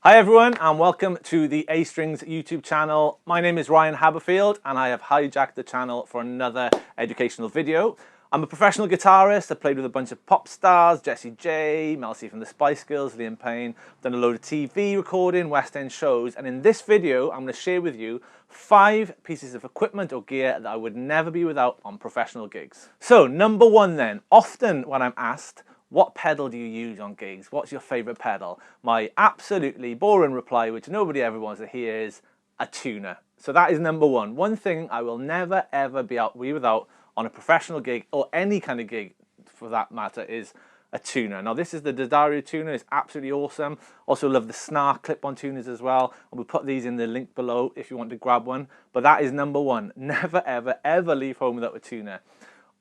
Hi everyone and welcome to the A Strings YouTube channel. My name is Ryan Haberfield and I have hijacked the channel for another educational video. I'm a professional guitarist. I've played with a bunch of pop stars, Jessie J, Mel C from the Spice Girls, Liam Payne. I've done a load of TV recording, West End shows, and in this video I'm going to share with you 5 pieces of equipment or gear that I would never be without on professional gigs. So number 1 then, often when I'm asked, what pedal do you use on gigs? What's your favourite pedal? My absolutely boring reply, which nobody ever wants to hear, is a tuner. So that is number 1. One thing I will never ever be without on a professional gig, or any kind of gig for that matter, is a tuner. Now this is the D'Addario tuner. It's absolutely awesome. Also love the Snark clip-on tuners as well. And we'll put these in the link below if you want to grab one. But that is number 1. Never ever ever leave home without a tuner.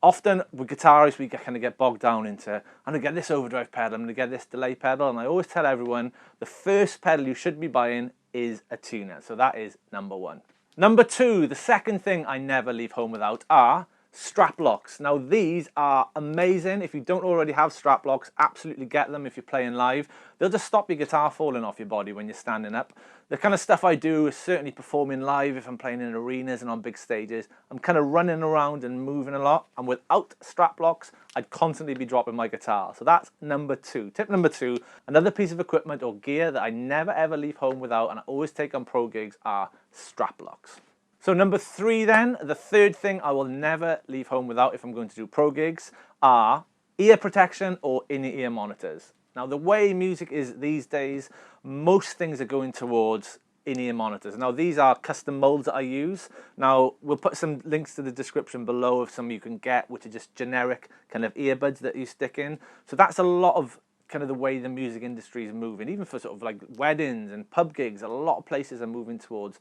Often with guitarists, we kind of get bogged down into, I'm going to get this overdrive pedal, I'm going to get this delay pedal, and I always tell everyone the first pedal you should be buying is a tuner. So that is number 1. Number 2, the second thing I never leave home without are strap locks. Now these are amazing. If you don't already have strap locks, absolutely get them if you're playing live. They'll just stop your guitar falling off your body when you're standing up. The kind of stuff I do is certainly performing live if I'm playing in arenas and on big stages. I'm kind of running around and moving a lot, and without strap locks, I'd constantly be dropping my guitar. So that's number 2. Tip number 2, another piece of equipment or gear that I never ever leave home without and I always take on pro gigs are strap locks. So number 3 then, the third thing I will never leave home without if I'm going to do pro gigs are ear protection or in-ear monitors. Now the way music is these days, most things are going towards in-ear monitors. Now these are custom molds that I use. Now we'll put some links to the description below of some you can get, which are just generic kind of earbuds that you stick in. So that's a lot of kind of the way the music industry is moving, even for sort of like weddings and pub gigs. A lot of places are moving towards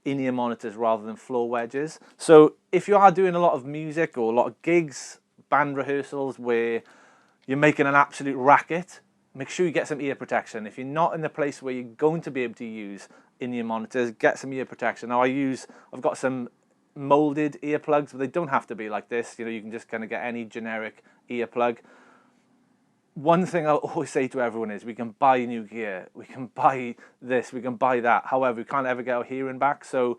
in-ear monitors rather than floor wedges. So if you are doing a lot of music or a lot of gigs, band rehearsals where you're making an absolute racket, make sure you get some ear protection. If you're not in the place where you're going to be able to use in-ear monitors, get some ear protection. Now I've got some molded earplugs, but they don't have to be like this. You know, you can just kind of get any generic earplug. One thing I'll always say to everyone is we can buy new gear, we can buy this, we can buy that. However, we can't ever get our hearing back. So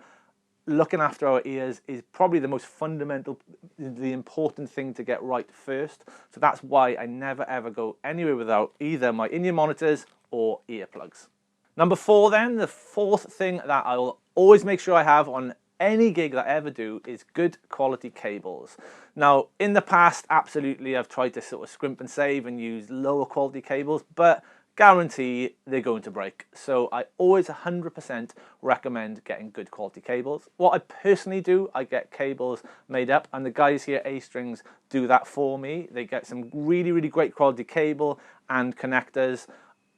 looking after our ears is probably the most fundamental, the important thing to get right first. So that's why I never ever go anywhere without either my in-ear monitors or earplugs. Number 4 then, the fourth thing that I'll always make sure I have on any gig that I ever do is good quality cables. Now in the past, absolutely I've tried to sort of scrimp and save and use lower quality cables, but guarantee they're going to break. So I always 100% recommend getting good quality cables. What I personally do, I get cables made up, and the guys here at A Strings do that for me. They get some really, really great quality cable and connectors,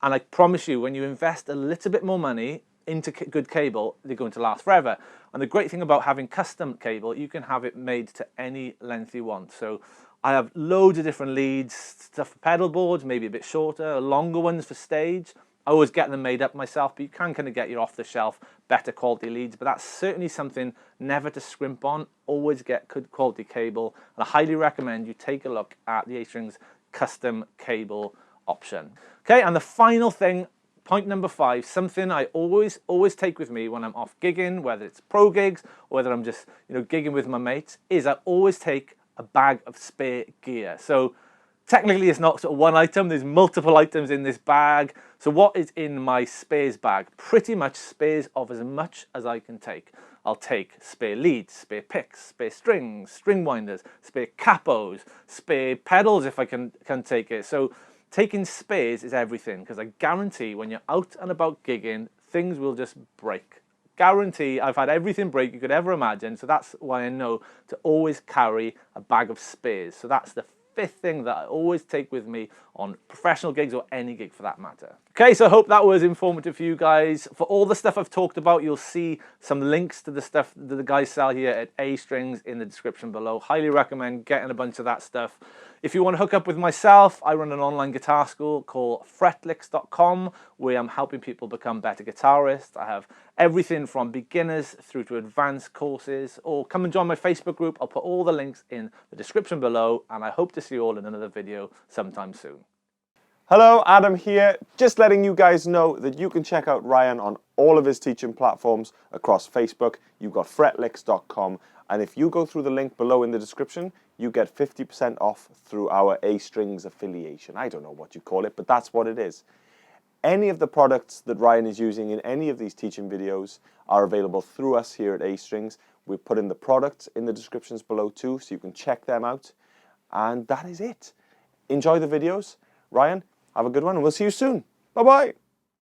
and I promise you, when you invest a little bit more money into good cable, they're going to last forever. And the great thing about having custom cable, you can have it made to any length you want. So I have loads of different leads, stuff for pedal boards, maybe a bit shorter, longer ones for stage. I always get them made up myself, but you can kind of get your off-the-shelf, better quality leads. But that's certainly something never to scrimp on. Always get good quality cable. And I highly recommend you take a look at the A Strings custom cable option. Okay, and the final thing, point number 5, something I always take with me when I'm off gigging, whether it's pro gigs or whether I'm just, you know, gigging with my mates, is I always take a bag of spare gear. So technically it's not sort of one item, there's multiple items in this bag. So what is in my spares bag? Pretty much spares of as much as I can take. I'll take spare leads, spare picks, spare strings, string winders, spare capos, spare pedals if I can take it. So taking spares is everything, because I guarantee when you're out and about gigging, things will just break. Guarantee, I've had everything break you could ever imagine, so that's why I know to always carry a bag of spares. So that's the 5th thing that I always take with me on professional gigs or any gig for that matter. Okay, so I hope that was informative for you guys. For all the stuff I've talked about, you'll see some links to the stuff that the guys sell here at A Strings in the description below. Highly recommend getting a bunch of that stuff. If you want to hook up with myself, I run an online guitar school called fretlix.com, where I'm helping people become better guitarists. I have everything from beginners through to advanced courses, or come and join my Facebook group. I'll put all the links in the description below, and I hope to see you all in another video sometime soon. Hello, Adam here. Just letting you guys know that you can check out Ryan on all of his teaching platforms across Facebook. You've got fretlicks.com, and if you go through the link below in the description, you get 50% off through our A Strings affiliation. I don't know what you call it, but that's what it is. Any of the products that Ryan is using in any of these teaching videos are available through us here at A Strings. We put in the products in the descriptions below too, so you can check them out. And that is it. Enjoy the videos. Ryan, have a good one, and we'll see you soon. Bye-bye.